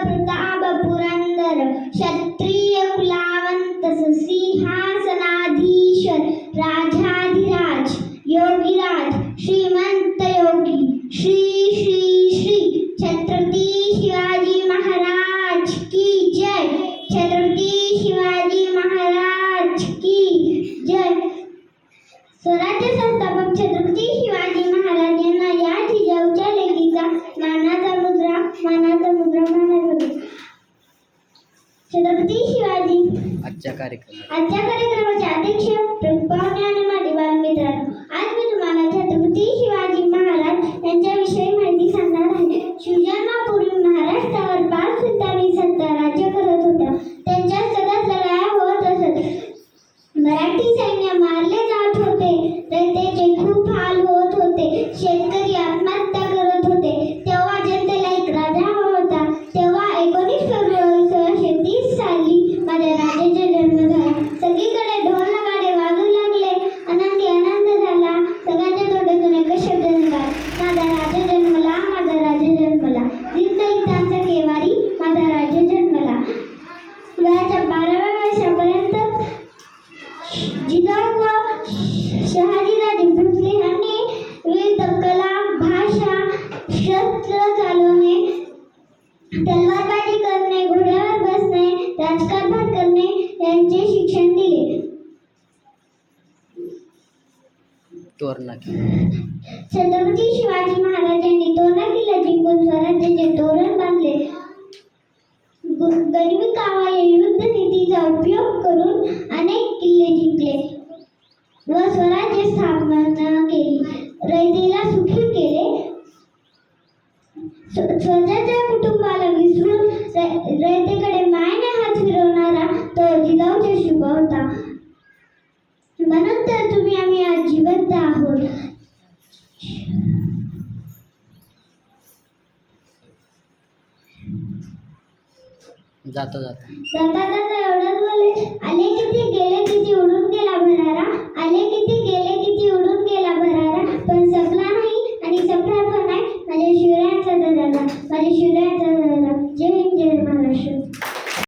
प्रताप पुरंदर क्षत्रिय कुलावंत सिंहासनाधीश्वर राजाधिराज योगीराज श्रीमंत योगी श्री श्री श्री छत्रपती शिवाजी महाराज की जय। छत्रपती शिवाजी महाराज की जय। स्वराज्य संस्थापक छत्रपती शिवाजी महाराज यांना या जिजाऊच्या लेकीचा मानाचा मुद्रा छत्रपती शिवाजी आजच्या कार्यक्रमात कार्यक्रमाचे अध्यक्ष पाहुणे आणि माझे बालमित्रांनो, आज मी तुम्हाला छत्रपती शिवाजी महाराज यांच्याविषयी माहिती सांगणार आहे। शिवजन्मापूर्वी महाराष्ट्रावर 5 सुलतानी सत्ता राज्य करत होत्या। त्यांच्या सतत लढाया होत असत। मराठी सैन्य मारले जात होते, रयतेचे खूप हाल होत होते, शेतकरी आत्महत्या करत होते। तेव्हा जनतेला एक राजा हवा होता। तेव्हा 19 फेब्रुवारी 1630 साली माझ्या राजाचा जन्म झाला। सगळीकडे ढोल नगाडे वाजू लागले, आनंदी आनंद झाला। सगळ्यांच्या तोंडातून एकच शब्द निघाला, माझा राजा जन्मला, माझा राजा जन्मला। दीनदलितांचा केवारी माझा राजा जन्मला। वयाच्या 12व्या वर्षापर्यंत जिजाऊ व शहाजीराजे भोसले यांनी विविध कला, भाषा, शस्त्र चालवणे, तलवारबाजी करणे, घोड्यावर बसणे, राजकारभार करणे यांचे शिक्षण दिले। तोरणा छत्रपती शिवाजी महाराजांनी तोरणा किल्ला जिंकून स्वराज्याचे तोरण बांधले। गरिबी कावाया युद्ध नीतीचा उपयोग करून अनेक किल्ले जिंकले व स्वराज्य स्थापना केली। रयतेला सुखी केले। स्वतःच्या कुटुंबाला विसरून रयतेकडे मायेने हात फिरवणारा तो जिजाऊचा शुभ होता। म्हणून तर तुम्ही आम्ही आज जिवंत आहोत। जाता एवढंच बोलले, आले किती गेले किती उडून गेला भरारा, आले किती गेले किती उडून गेला